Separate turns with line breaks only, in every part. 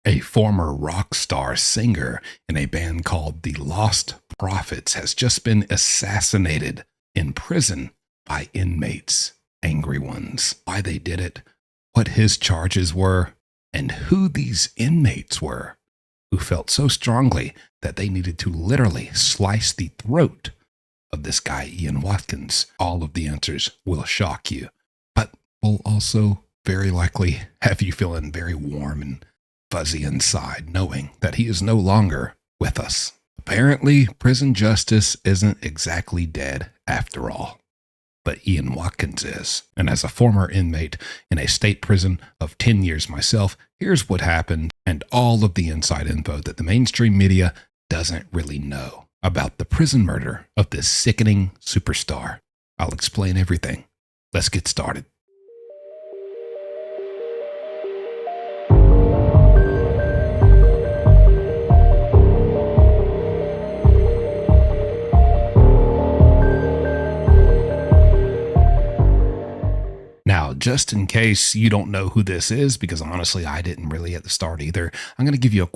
A former rock star singer in a band called the Lost Prophets has just been assassinated in prison by inmates, angry ones. Why they did it, what his charges were, and who these inmates were who felt so strongly that they needed to literally slice the throat of this guy, Ian Watkins. All of the answers will shock you, but will also very likely have you feeling very warm and fuzzy inside, knowing that he is no longer with us. Apparently, prison justice isn't exactly dead after all, but Ian Watkins is. And as a former inmate in a state prison of 10 years myself, here's what happened and all of the inside info that the mainstream media doesn't really know about the prison murder of this sickening superstar. I'll explain everything. Let's get started. Now, just in case you don't know who this is, because honestly, I didn't really at the start either, I'm going to give you a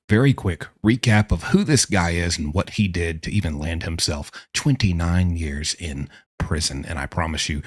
very quick recap of who this guy is and what he did to even land himself 29 years in prison. And I promise you,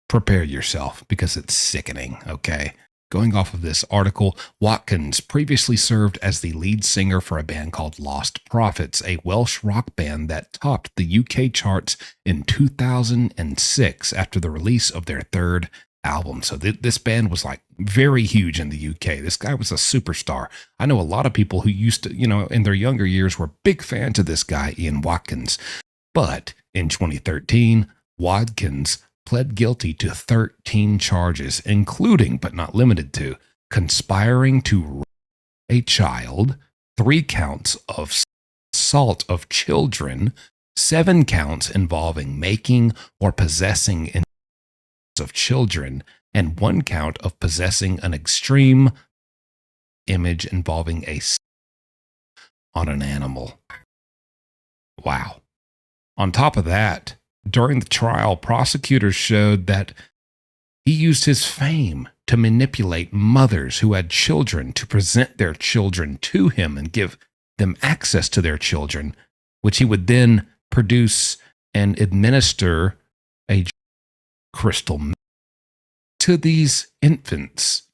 prepare yourself because it's sickening, okay? Going off of this article, Watkins previously served as the lead singer for a band called Lost Prophets, a Welsh rock band that topped the UK charts in 2006 after the release of their third album. So this band was like very huge in the UK. This guy was a superstar. I know a lot of people who used to, in their younger years were big fans of this guy, Ian Watkins. But in 2013, Watkins pled guilty to 13 charges, including, but not limited to, conspiring to rape a child, 3 counts of assault of children, 7 counts involving making or possessing images of children, and 1 count of possessing an extreme image involving on an animal. Wow. On top of that, during the trial, prosecutors showed that he used his fame to manipulate mothers who had children to present their children to him and give them access to their children, which he would then produce and administer a crystal meth to these infants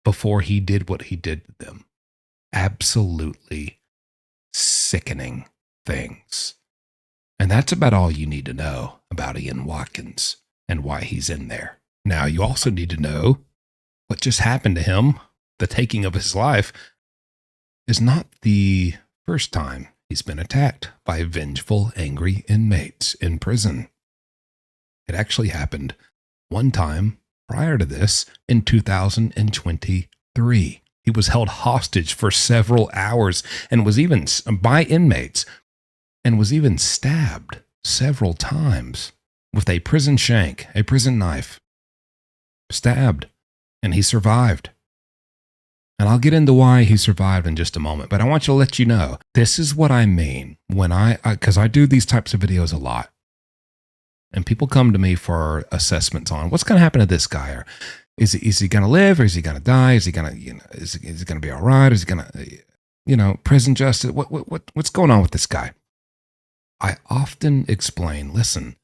before he did what he did to them. Absolutely sickening things. And that's about all you need to know about Ian Watkins and why he's in there. Now, you also need to know what just happened to him. The taking of his life is not the first time he's been attacked by vengeful, angry inmates in prison. It actually happened one time prior to this in 2023. He was held hostage for several hours and was even by inmates and was even stabbed several times with a prison shank, a prison knife. Stabbed, and he survived. And I'll get into why he survived in just a moment, but I want you to let you know, this is what I mean when because I do these types of videos a lot. And people come to me for assessments on what's going to happen to this guy. Or is he going to live, or is he going to die? Is he going to, is he going to be all right? Is he going to, prison justice? What's going on with this guy? I often explain, listen,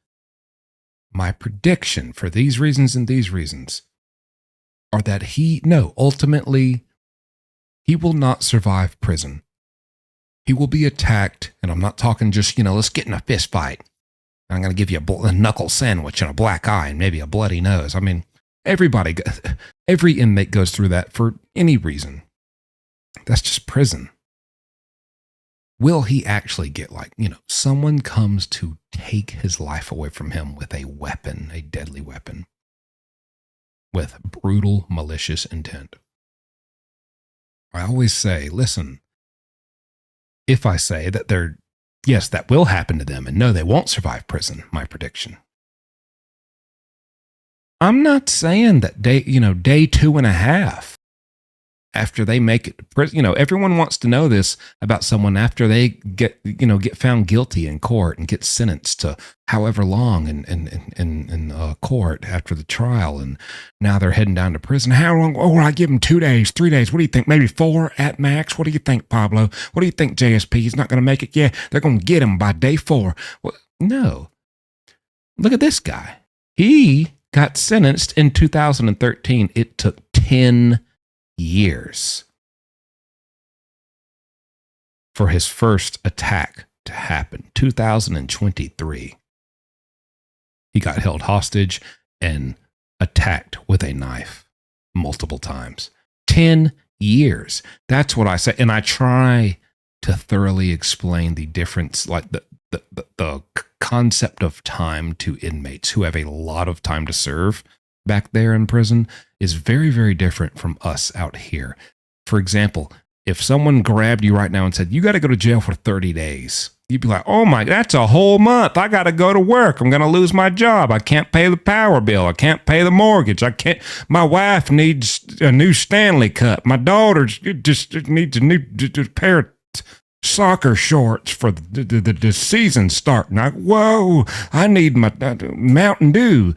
my prediction for these reasons and these reasons are that ultimately, he will not survive prison. He will be attacked, and I'm not talking just, let's get in a fist fight. I'm going to give you a knuckle sandwich and a black eye and maybe a bloody nose. I mean, every inmate goes through that for any reason. That's just prison. Will he actually get someone comes to take his life away from him with a weapon, a deadly weapon, with brutal, malicious intent? I always say, listen, if I say that yes, that will happen to them, and no, they won't survive prison, my prediction. I'm not saying that day 2.5 after they make it to prison. Everyone wants to know this about someone after they get found guilty in court and get sentenced to however long in court after the trial. And now they're heading down to prison. How long? Oh, I give them 2 days, 3 days. What do you think? Maybe 4 at max. What do you think, Pablo? What do you think, JSP? He's not going to make it. Yeah, they're going to get him by day 4. Well, no. Look at this guy. He got sentenced in 2013. It took 10 years for his first attack to happen. 2023. He got held hostage and attacked with a knife multiple times. 10 years. That's what I say. And I try to thoroughly explain the difference, like the concept of time to inmates who have a lot of time to serve back there in prison is very, very different from us out here. For example, if someone grabbed you right now and said, you got to go to jail for 30 days, you'd be like, oh my, that's a whole month. I got to go to work. I'm going to lose my job. I can't pay the power bill. I can't pay the mortgage. My wife needs a new Stanley Cup. My daughter just needs a new pair of soccer shorts for the season starting. Whoa, I need my Mountain Dew.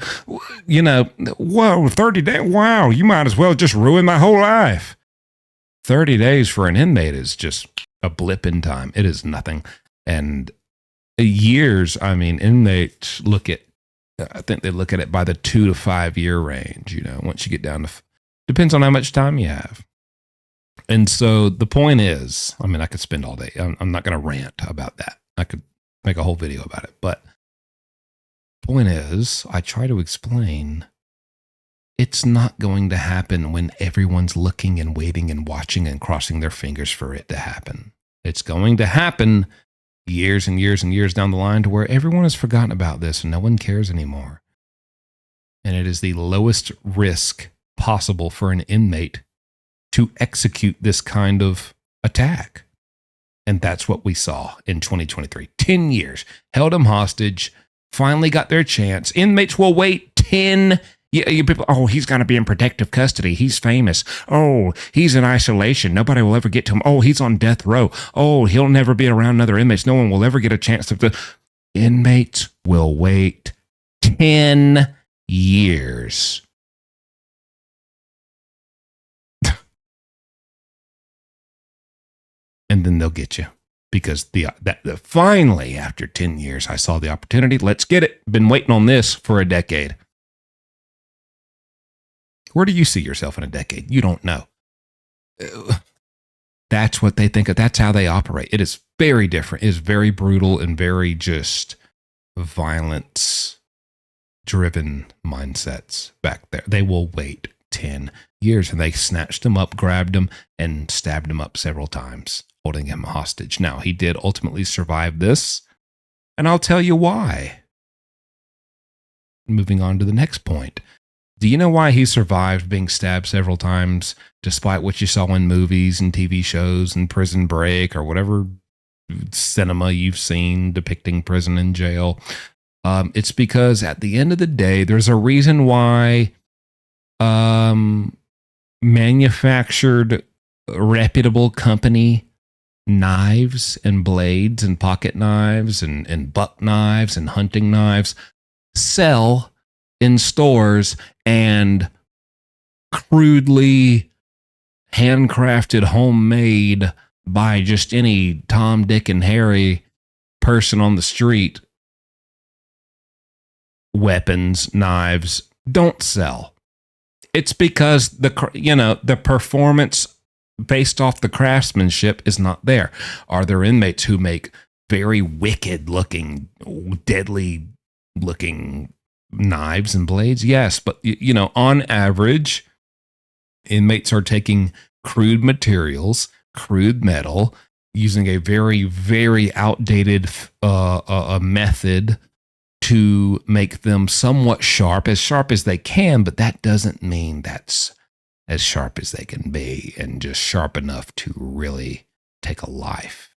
Whoa, 30 days. Wow, you might as well just ruin my whole life. 30 days for an inmate is just a blip in time. It is nothing. And years, I mean, inmates I think they look at it by the 2 to 5 year range, once you get down to, depends on how much time you have. And so the point is, I mean, I could spend all day. I'm not going to rant about that. I could make a whole video about it. But the point is, I try to explain it's not going to happen when everyone's looking and waiting and watching and crossing their fingers for it to happen. It's going to happen years and years and years down the line to where everyone has forgotten about this and no one cares anymore. And it is the lowest risk possible for an inmate to execute this kind of attack. And that's what we saw in 2023. 10 years, held him hostage, finally got their chance. Inmates will wait 10 years. People, oh, he's going to be in protective custody. He's famous. Oh, he's in isolation. Nobody will ever get to him. Oh, he's on death row. Oh, he'll never be around other inmates. No one will ever get a chance to. Inmates will wait 10 years. And then they'll get you because finally, after 10 years, I saw the opportunity. Let's get it. Been waiting on this for a decade. Where do you see yourself in a decade? You don't know. That's what they think of. That's how they operate. It is very different. It is very brutal and very just violence-driven mindsets back there. They will wait 10 years, and they snatched him up, grabbed him, and stabbed him up several times, holding him hostage. Now, he did ultimately survive this, and I'll tell you why. Moving on to the next point. Do you know why he survived being stabbed several times, despite what you saw in movies and TV shows and Prison Break or whatever cinema you've seen depicting prison and jail? It's because at the end of the day, there's a reason why manufactured reputable company knives and blades and pocket knives and buck knives and hunting knives sell in stores, and crudely handcrafted, homemade by just any Tom, Dick, and Harry person on the street weapons, knives don't sell. It's because the performance based off the craftsmanship is not there. Are there inmates who make very wicked looking, deadly looking knives and blades? Yes, but on average, inmates are taking crude materials, crude metal, using a very, very outdated method to make them somewhat sharp as they can, but that doesn't mean that's as sharp as they can be and just sharp enough to really take a life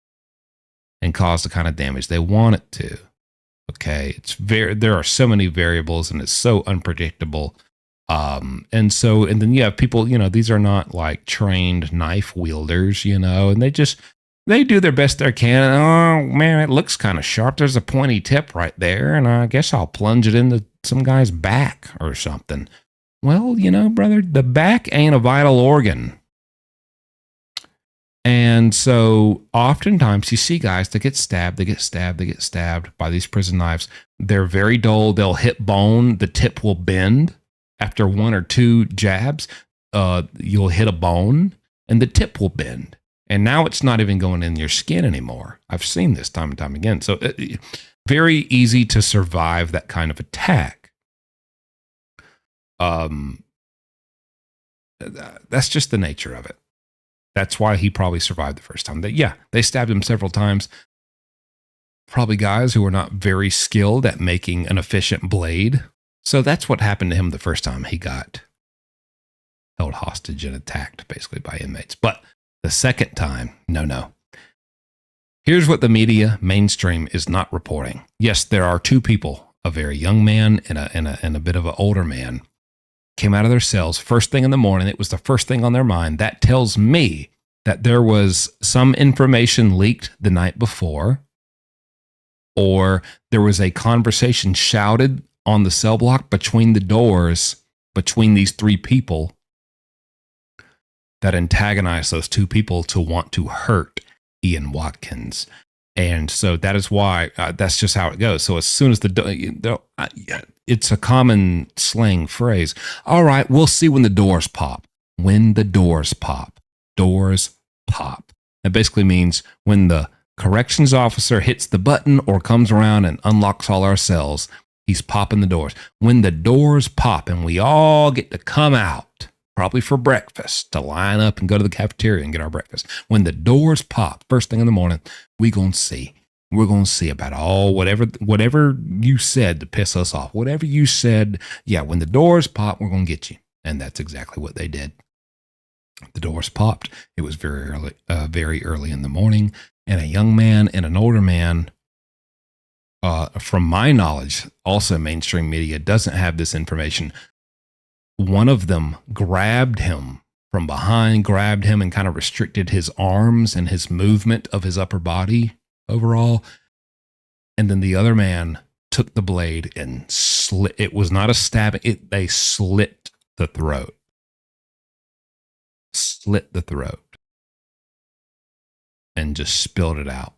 and cause the kind of damage they want it to. Okay, there are so many variables and it's so unpredictable. And then you have people, these are not like trained knife wielders, and they do their best they can. Oh man, it looks kind of sharp. There's a pointy tip right there, and I guess I'll plunge it into some guy's back or something. Well, brother, the back ain't a vital organ. And so oftentimes you see guys that get stabbed by these prison knives. They're very dull. They'll hit bone. The tip will bend. After one or two jabs, you'll hit a bone and the tip will bend. And now it's not even going in your skin anymore. I've seen this time and time again. So very easy to survive that kind of attack. That's just the nature of it. That's why he probably survived the first time. They stabbed him several times. Probably guys who were not very skilled at making an efficient blade. So that's what happened to him the first time he got held hostage and attacked basically by inmates. But the second time, no. Here's what the media mainstream is not reporting. Yes, there are two people, a very young man and a bit of an older man, came out of their cells first thing in the morning. It was the first thing on their mind. That tells me that there was some information leaked the night before, or there was a conversation shouted on the cell block between the doors between these three people that antagonized those two people to want to hurt Ian Watkins. And so that is why that's just how it goes. So as soon as it's a common slang phrase. All right, we'll see when the doors pop. When the doors pop. Doors pop. That basically means when the corrections officer hits the button or comes around and unlocks all our cells, he's popping the doors. When the doors pop and we all get to come out, probably for breakfast, to line up and go to the cafeteria and get our breakfast. When the doors pop, first thing in the morning, we're going to see about whatever you said to piss us off. Whatever you said, when the doors pop, we're going to get you. And that's exactly what they did. The doors popped. It was very early in the morning. And a young man and an older man, from my knowledge, also mainstream media doesn't have this information. One of them grabbed him from behind, and kind of restricted his arms and his movement of his upper body overall. And then the other man took the blade and slit. It was not a stabbing. They slit the throat. Slit the throat. And just spilled it out.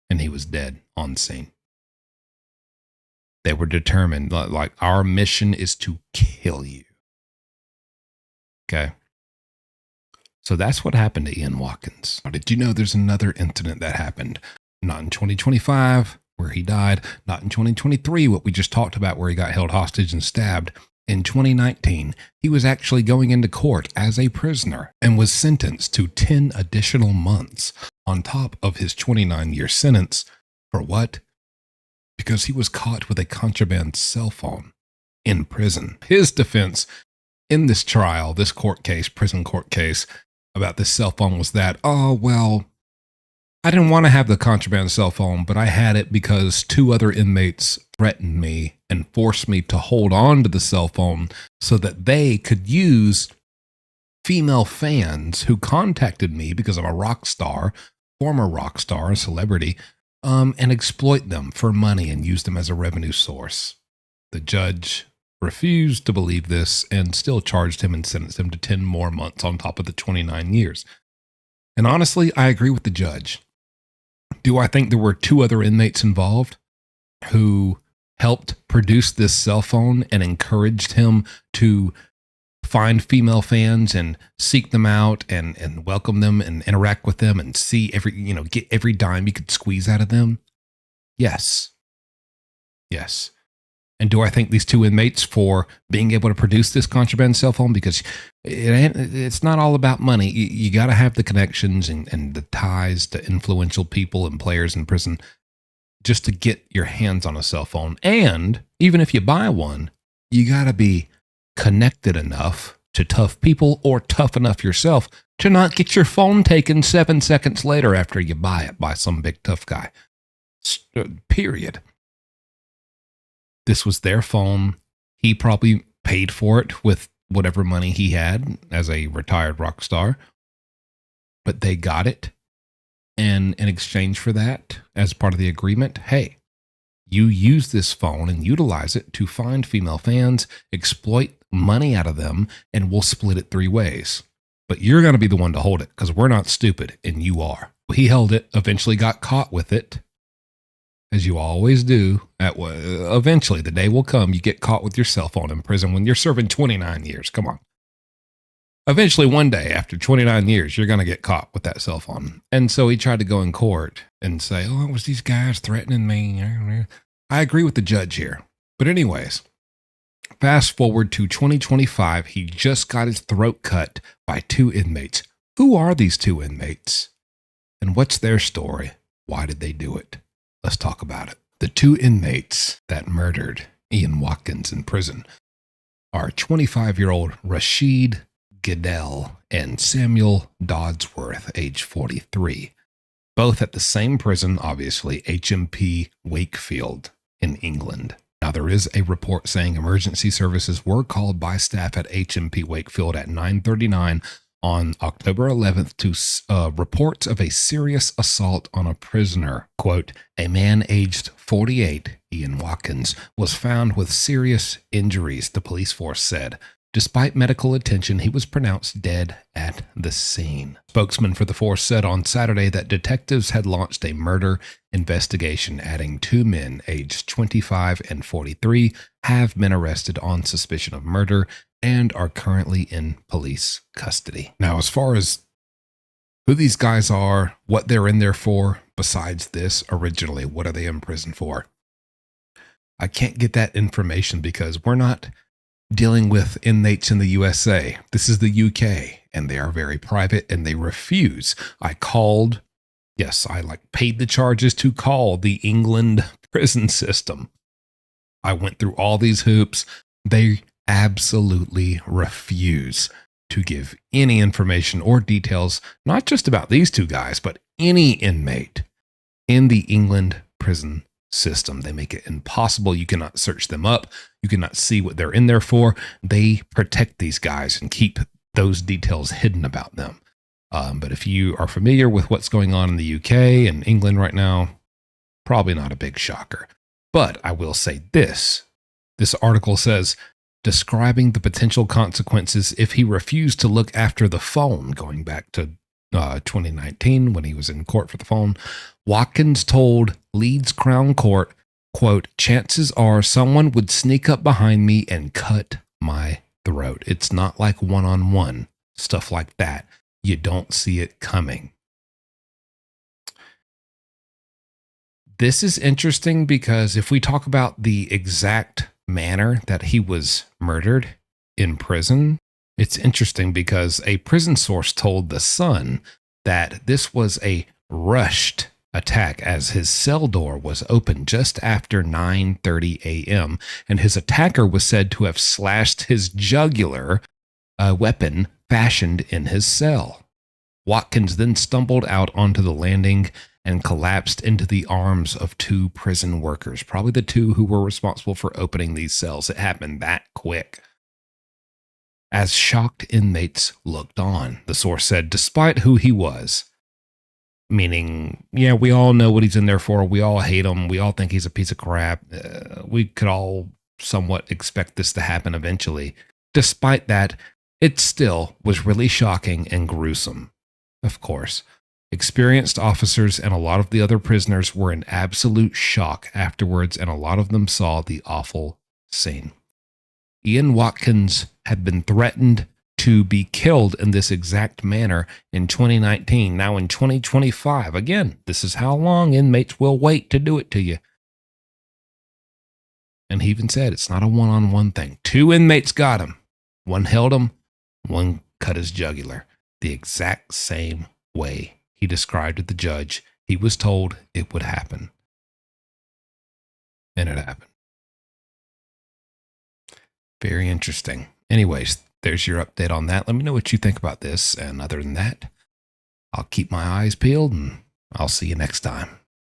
And he was dead on scene. They were determined, like, our mission is to kill you. Okay. So that's what happened to Ian Watkins. Did you know there's another incident that happened? Not in 2025, where he died. Not in 2023, what we just talked about, where he got held hostage and stabbed. In 2019, he was actually going into court as a prisoner and was sentenced to 10 additional months on top of his 29-year sentence. For what? Because he was caught with a contraband cell phone in prison. His defense in this trial, this prison court case about this cell phone was that, I didn't want to have the contraband cell phone, but I had it because two other inmates threatened me and forced me to hold on to the cell phone so that they could use female fans who contacted me because I'm a rock star, former rock star, a celebrity, and exploit them for money and use them as a revenue source. The judge refused to believe this and still charged him and sentenced him to 10 more months on top of the 29 years. And honestly, I agree with the judge. Do I think there were two other inmates involved who helped produce this cell phone and encouraged him to find female fans and seek them out and welcome them and interact with them and see get every dime you could squeeze out of them? Yes. And do I thank these two inmates for being able to produce this contraband cell phone? Because it's not all about money. You got to have the connections and the ties to influential people and players in prison just to get your hands on a cell phone. And even if you buy one, you got to be connected enough to tough people or tough enough yourself to not get your phone taken 7 seconds later after you buy it by some big tough guy. Period. This was their phone. He probably paid for it with whatever money he had as a retired rock star, but they got it. And in exchange for that, as part of the agreement, hey, you use this phone and utilize it to find female fans, exploit money out of them, and we'll split it 3 ways. But you're going to be the one to hold it because we're not stupid and you are. He held it, eventually got caught with it, as you always do. Eventually, the day will come, you get caught with your cell phone in prison when you're serving 29 years. Come on. Eventually, one day, after 29 years, you're going to get caught with that cell phone. And so he tried to go in court and say, oh, it was these guys threatening me. I agree with the judge here. But anyways, fast forward to 2025, he just got his throat cut by 2 inmates. Who are these 2 inmates? And what's their story? Why did they do it? Let's talk about it. The 2 inmates that murdered Ian Watkins in prison are 25-year-old Rashid Goodell and Samuel Dodsworth, age 43. Both at the same prison, obviously, HMP Wakefield in England. Now, there is a report saying emergency services were called by staff at HMP Wakefield at 9:39 on October 11th to reports of a serious assault on a prisoner. Quote, a man aged 48, Ian Watkins, was found with serious injuries, the police force said. Despite medical attention, he was pronounced dead at the scene. Spokesman for the force said on Saturday that detectives had launched a murder investigation, adding 2 men aged 25 and 43 have been arrested on suspicion of murder and are currently in police custody. Now, as far as who these guys are, what they're in there for, besides this originally, what are they in prison for? I can't get that information because we're not dealing with inmates in the USA. This is the UK, and they are very private, and they refuse. I paid the charges to call the England prison system. I went through all these hoops. They absolutely refuse to give any information or details, not just about these 2 guys, but any inmate in the England prison system. They make it impossible. You cannot search them up. You cannot see what they're in there for. They protect these guys and keep those details hidden about them. But if you are familiar with what's going on in the UK and England right now, probably not a big shocker. But I will say this. This article says, describing the potential consequences if he refused to look after the phone, going back to 2019 when he was in court for the phone. Watkins told Leeds Crown Court, quote, chances are someone would sneak up behind me and cut my throat. It's not like one-on-one, stuff like that. You don't see it coming. This is interesting because if we talk about the exact manner that he was murdered in prison, it's interesting because a prison source told The Sun that this was a rushed attack as his cell door was open just after 9:30 a.m. and his attacker was said to have slashed his jugular, a weapon fashioned in his cell. Watkins then stumbled out onto the landing and collapsed into the arms of 2 prison workers, probably the 2 who were responsible for opening these cells. It happened that quick. As shocked inmates looked on, the source said, despite who he was, meaning, yeah, we all know what he's in there for. We all hate him. We all think he's a piece of crap. We could all somewhat expect this to happen eventually. Despite that, it still was really shocking and gruesome. Of course, experienced officers and a lot of the other prisoners were in absolute shock afterwards, and a lot of them saw the awful scene. Ian Watkins had been threatened to be killed in this exact manner in 2019. Now in 2025, again, this is how long inmates will wait to do it to you. And he even said it's not a one-on-one thing. 2 inmates got him. One held him, one cut his jugular. The exact same way he described to the judge. He was told it would happen. And it happened. Very interesting. Anyways, there's your update on that. Let me know what you think about this. And other than that, I'll keep my eyes peeled and I'll see you next time.